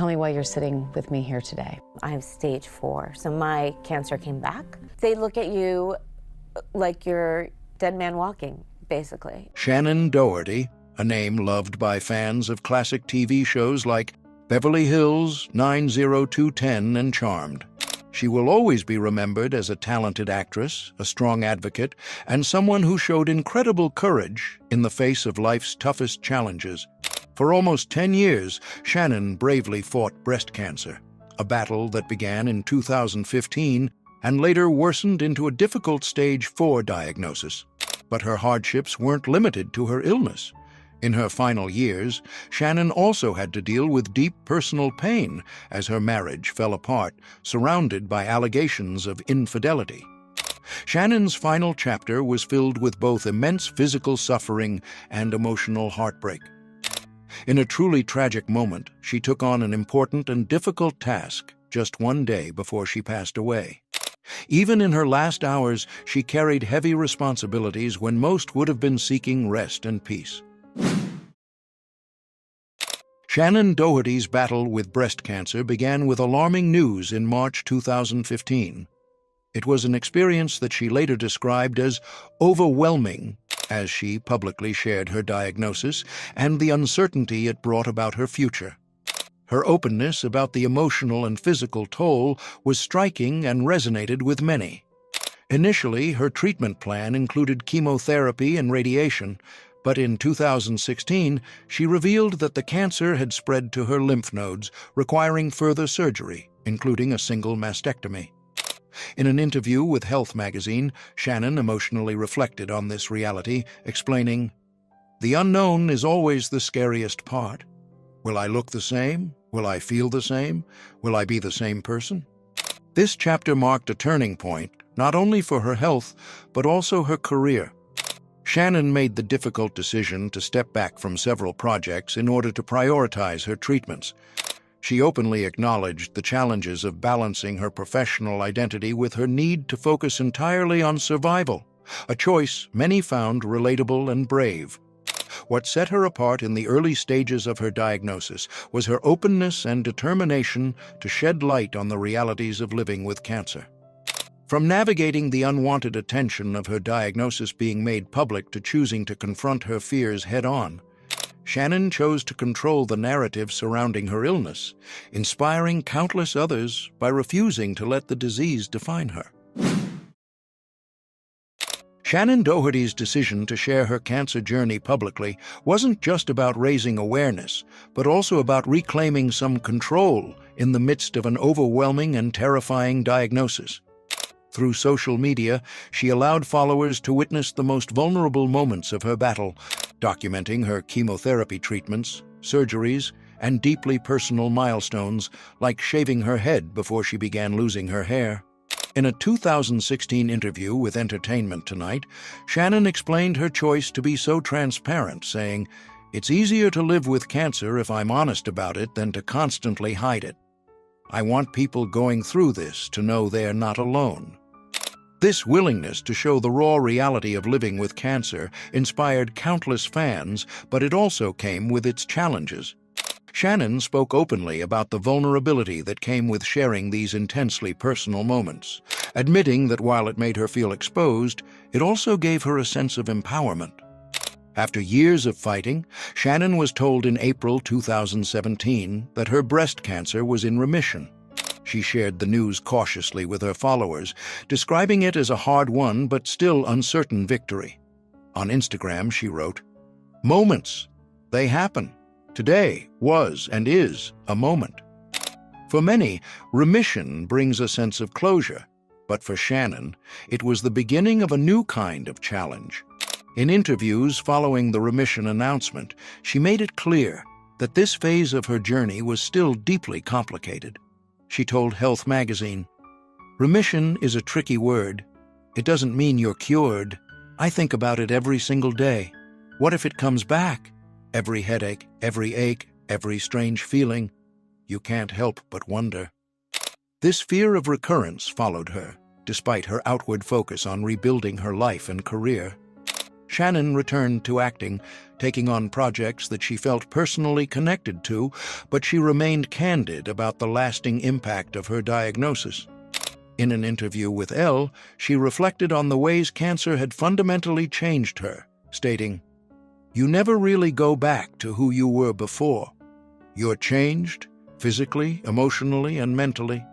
Tell me why you're sitting with me here today. I have stage 4, so my cancer came back. They look at you like you're dead man walking, basically. Shannen Doherty, a name loved by fans of classic TV shows like Beverly Hills, 90210, and Charmed. She will always be remembered as a talented actress, a strong advocate, and someone who showed incredible courage in the face of life's toughest challenges. For almost 10 years, Shannon bravely fought breast cancer, a battle that began in 2015 and later worsened into a difficult stage 4 diagnosis. But her hardships weren't limited to her illness. In her final years, Shannon also had to deal with deep personal pain as her marriage fell apart, surrounded by allegations of infidelity. Shannon's final chapter was filled with both immense physical suffering and emotional heartbreak. In a truly tragic moment, she took on an important and difficult task just one day before she passed away. Even in her last hours, she carried heavy responsibilities when most would have been seeking rest and peace. Shannen Doherty's battle with breast cancer began with alarming news in March 2015. It was an experience that she later described as overwhelming, as she publicly shared her diagnosis and the uncertainty it brought about her future. Her openness about the emotional and physical toll was striking and resonated with many. Initially, her treatment plan included chemotherapy and radiation, but in 2016, she revealed that the cancer had spread to her lymph nodes, requiring further surgery, including a single mastectomy. In an interview with Health magazine, Shannon emotionally reflected on this reality, explaining, "The unknown is always the scariest part. Will I look the same? Will I feel the same? Will I be the same person?" This chapter marked a turning point, not only for her health, but also her career. Shannon made the difficult decision to step back from several projects in order to prioritize her treatments. She openly acknowledged the challenges of balancing her professional identity with her need to focus entirely on survival, a choice many found relatable and brave. What set her apart in the early stages of her diagnosis was her openness and determination to shed light on the realities of living with cancer. From navigating the unwanted attention of her diagnosis being made public to choosing to confront her fears head-on, Shannon chose to control the narrative surrounding her illness, inspiring countless others by refusing to let the disease define her. Shannen Doherty's decision to share her cancer journey publicly wasn't just about raising awareness, but also about reclaiming some control in the midst of an overwhelming and terrifying diagnosis. Through social media, she allowed followers to witness the most vulnerable moments of her battle, documenting her chemotherapy treatments, surgeries, and deeply personal milestones, like shaving her head before she began losing her hair. In a 2016 interview with Entertainment Tonight, Shannon explained her choice to be so transparent, saying, "It's easier to live with cancer if I'm honest about it than to constantly hide it. I want people going through this to know they're not alone." This willingness to show the raw reality of living with cancer inspired countless fans, but it also came with its challenges. Shannon spoke openly about the vulnerability that came with sharing these intensely personal moments, admitting that while it made her feel exposed, it also gave her a sense of empowerment. After years of fighting, Shannon was told in April 2017 that her breast cancer was in remission. She shared the news cautiously with her followers, describing it as a hard-won but still uncertain victory. On Instagram, she wrote, "Moments. They happen. Today was and is a moment." For many, remission brings a sense of closure, but for Shannon, it was the beginning of a new kind of challenge. In interviews following the remission announcement, she made it clear that this phase of her journey was still deeply complicated. She told Health magazine, "Remission is a tricky word. It doesn't mean you're cured. I think about it every single day. What if it comes back? Every headache, every ache, every strange feeling. You can't help but wonder." This fear of recurrence followed her, despite her outward focus on rebuilding her life and career. Shannon returned to acting, taking on projects that she felt personally connected to, but she remained candid about the lasting impact of her diagnosis. In an interview with Elle, she reflected on the ways cancer had fundamentally changed her, stating, "You never really go back to who you were before. You're changed, physically, emotionally, and mentally."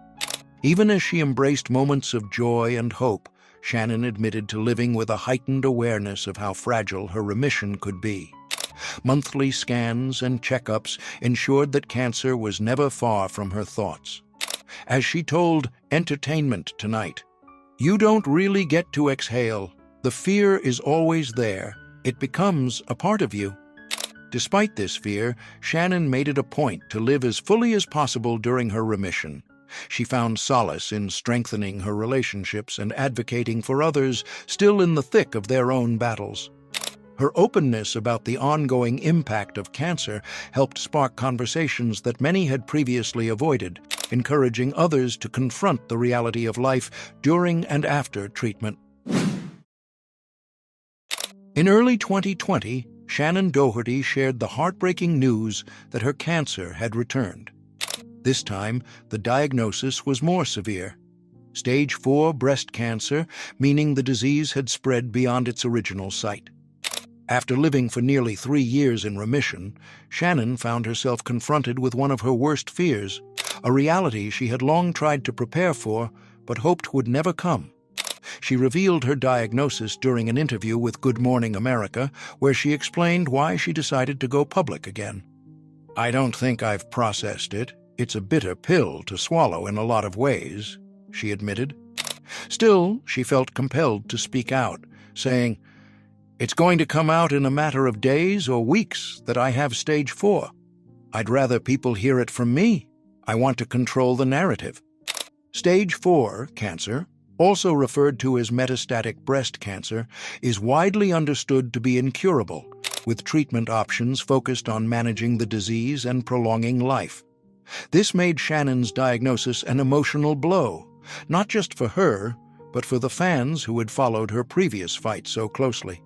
Even as she embraced moments of joy and hope, Shannon admitted to living with a heightened awareness of how fragile her remission could be. Monthly scans and checkups ensured that cancer was never far from her thoughts. As she told Entertainment Tonight, "You don't really get to exhale. The fear is always there. It becomes a part of you." Despite this fear, Shannon made it a point to live as fully as possible during her remission. She found solace in strengthening her relationships and advocating for others still in the thick of their own battles. Her openness about the ongoing impact of cancer helped spark conversations that many had previously avoided, encouraging others to confront the reality of life during and after treatment. In early 2020, Shannon Doherty shared the heartbreaking news that her cancer had returned. This time, the diagnosis was more severe. Stage 4 breast cancer, meaning the disease had spread beyond its original site. After living for nearly 3 years in remission, Shannon found herself confronted with one of her worst fears, a reality she had long tried to prepare for, but hoped would never come. She revealed her diagnosis during an interview with Good Morning America, where she explained why she decided to go public again. "I don't think I've processed it. It's a bitter pill to swallow in a lot of ways," she admitted. Still, she felt compelled to speak out, saying, "It's going to come out in a matter of days or weeks that I have stage 4. I'd rather people hear it from me. I want to control the narrative." Stage 4 cancer, also referred to as metastatic breast cancer, is widely understood to be incurable, with treatment options focused on managing the disease and prolonging life. This made Shannon's diagnosis an emotional blow, not just for her, but for the fans who had followed her previous fight so closely.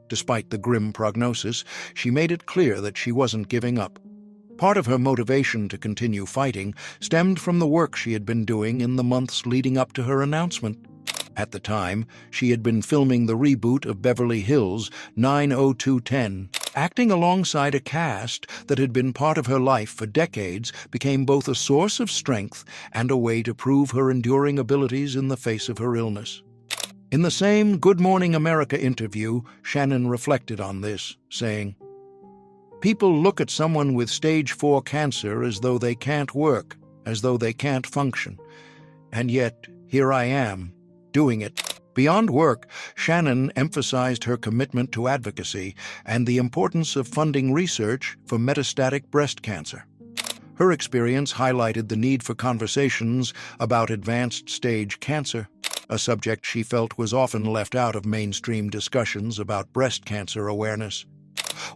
Despite the grim prognosis, she made it clear that she wasn't giving up. Part of her motivation to continue fighting stemmed from the work she had been doing in the months leading up to her announcement. At the time, she had been filming the reboot of Beverly Hills 90210. Acting alongside a cast that had been part of her life for decades became both a source of strength and a way to prove her enduring abilities in the face of her illness. In the same Good Morning America interview, Shannon reflected on this, saying, "People look at someone with stage 4 cancer as though they can't work, as though they can't function. And yet, here I am, doing it." Beyond work, Shannon emphasized her commitment to advocacy and the importance of funding research for metastatic breast cancer. Her experience highlighted the need for conversations about advanced stage cancer, a subject she felt was often left out of mainstream discussions about breast cancer awareness.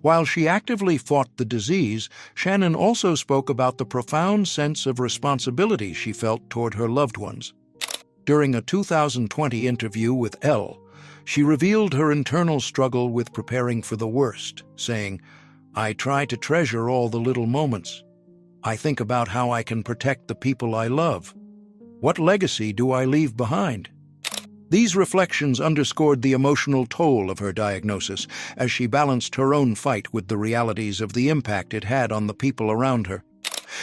While she actively fought the disease, Shannon also spoke about the profound sense of responsibility she felt toward her loved ones. During a 2020 interview with Elle, she revealed her internal struggle with preparing for the worst, saying, "I try to treasure all the little moments. I think about how I can protect the people I love. What legacy do I leave behind?" These reflections underscored the emotional toll of her diagnosis as she balanced her own fight with the realities of the impact it had on the people around her.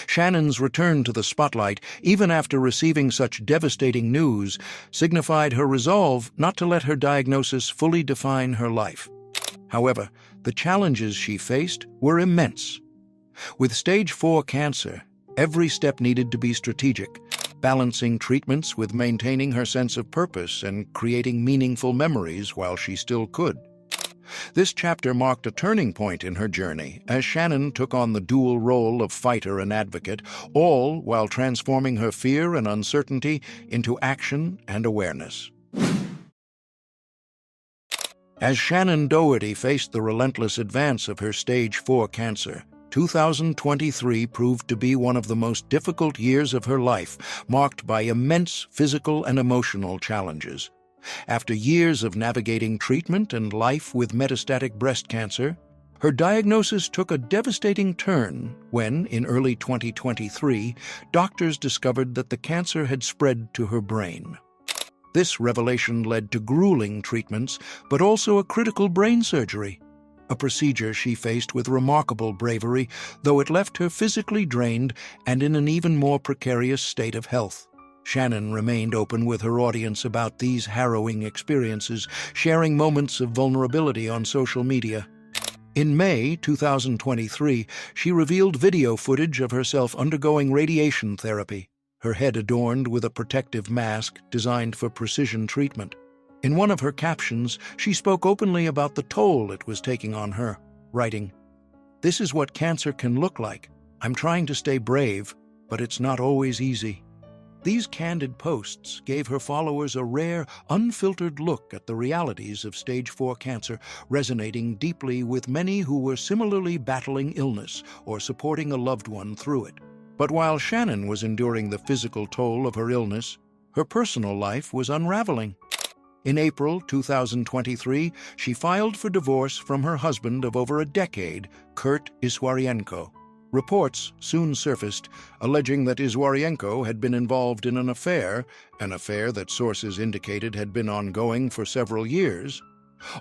Shannon's return to the spotlight, even after receiving such devastating news, signified her resolve not to let her diagnosis fully define her life. However, the challenges she faced were immense. With stage 4 cancer, every step needed to be strategic, balancing treatments with maintaining her sense of purpose and creating meaningful memories while she still could. This chapter marked a turning point in her journey as Shannon took on the dual role of fighter and advocate, all while transforming her fear and uncertainty into action and awareness. As Shannon Doherty faced the relentless advance of her stage 4 cancer, 2023 proved to be one of the most difficult years of her life, marked by immense physical and emotional challenges. After years of navigating treatment and life with metastatic breast cancer, her diagnosis took a devastating turn when, in early 2023, doctors discovered that the cancer had spread to her brain. This revelation led to grueling treatments, but also a critical brain surgery, a procedure she faced with remarkable bravery, though it left her physically drained and in an even more precarious state of health. Shannon remained open with her audience about these harrowing experiences, sharing moments of vulnerability on social media. In May 2023, she revealed video footage of herself undergoing radiation therapy, her head adorned with a protective mask designed for precision treatment. In one of her captions, she spoke openly about the toll it was taking on her, writing, "This is what cancer can look like. I'm trying to stay brave, but it's not always easy." These candid posts gave her followers a rare, unfiltered look at the realities of stage 4 cancer, resonating deeply with many who were similarly battling illness or supporting a loved one through it. But while Shannon was enduring the physical toll of her illness, her personal life was unraveling. In April 2023, she filed for divorce from her husband of over a decade, Kurt Iswaryenko. Reports soon surfaced alleging that Iswaryenko had been involved in an affair that sources indicated had been ongoing for several years.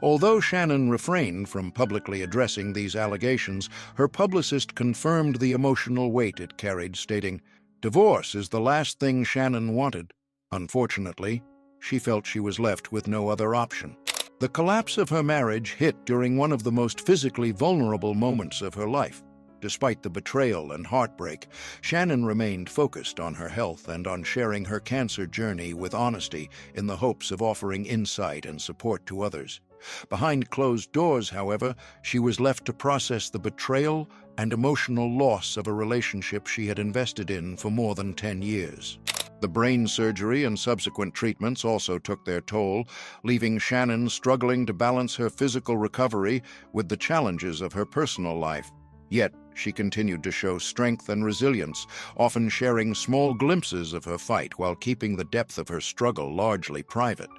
Although Shannon refrained from publicly addressing these allegations, her publicist confirmed the emotional weight it carried, stating, "Divorce is the last thing Shannon wanted. Unfortunately, she felt she was left with no other option." The collapse of her marriage hit during one of the most physically vulnerable moments of her life. Despite the betrayal and heartbreak, Shannon remained focused on her health and on sharing her cancer journey with honesty in the hopes of offering insight and support to others. Behind closed doors, however, she was left to process the betrayal and emotional loss of a relationship she had invested in for more than 10 years. The brain surgery and subsequent treatments also took their toll, leaving Shannon struggling to balance her physical recovery with the challenges of her personal life. Yet, she continued to show strength and resilience, often sharing small glimpses of her fight while keeping the depth of her struggle largely private.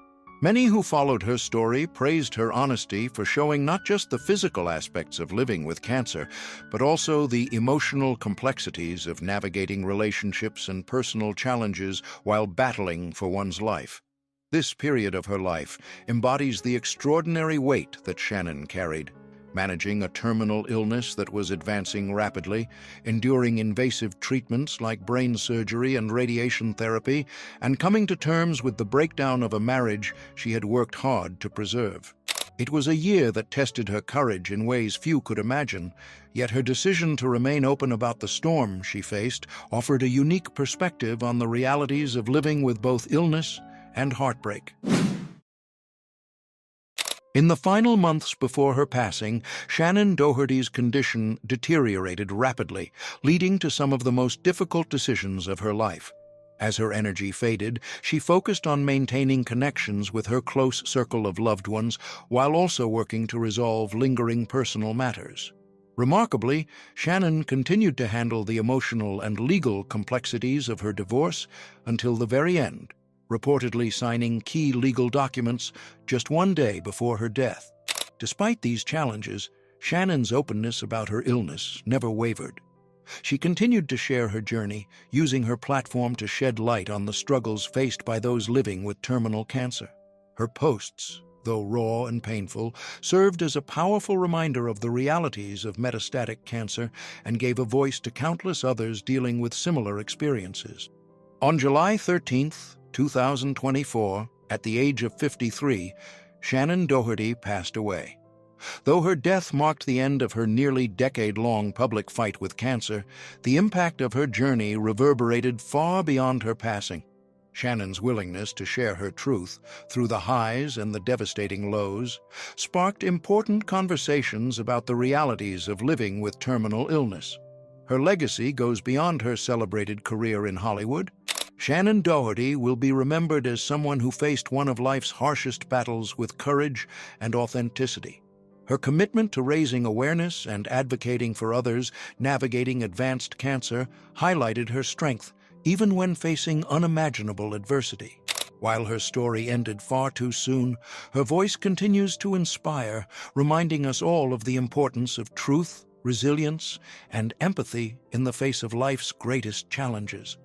Many who followed her story praised her honesty for showing not just the physical aspects of living with cancer, but also the emotional complexities of navigating relationships and personal challenges while battling for one's life. This period of her life embodies the extraordinary weight that Shannon carried, managing a terminal illness that was advancing rapidly, enduring invasive treatments like brain surgery and radiation therapy, and coming to terms with the breakdown of a marriage she had worked hard to preserve. It was a year that tested her courage in ways few could imagine, yet her decision to remain open about the storm she faced offered a unique perspective on the realities of living with both illness and heartbreak. In the final months before her passing, Shannen Doherty's condition deteriorated rapidly, leading to some of the most difficult decisions of her life. As her energy faded, she focused on maintaining connections with her close circle of loved ones while also working to resolve lingering personal matters. Remarkably, Shannon continued to handle the emotional and legal complexities of her divorce until the very end, reportedly signing key legal documents just one day before her death. Despite these challenges, Shannon's openness about her illness never wavered. She continued to share her journey, using her platform to shed light on the struggles faced by those living with terminal cancer. Her posts, though raw and painful, served as a powerful reminder of the realities of metastatic cancer and gave a voice to countless others dealing with similar experiences. On July 13th, 2024, at the age of 53, Shannen Doherty passed away. Though her death marked the end of her nearly decade-long public fight with cancer, the impact of her journey reverberated far beyond her passing. Shannon's willingness to share her truth through the highs and the devastating lows sparked important conversations about the realities of living with terminal illness. Her legacy goes beyond her celebrated career in Hollywood. Shannen Doherty will be remembered as someone who faced one of life's harshest battles with courage and authenticity. Her commitment to raising awareness and advocating for others navigating advanced cancer highlighted her strength even when facing unimaginable adversity. While her story ended far too soon, her voice continues to inspire, reminding us all of the importance of truth, resilience, and empathy in the face of life's greatest challenges.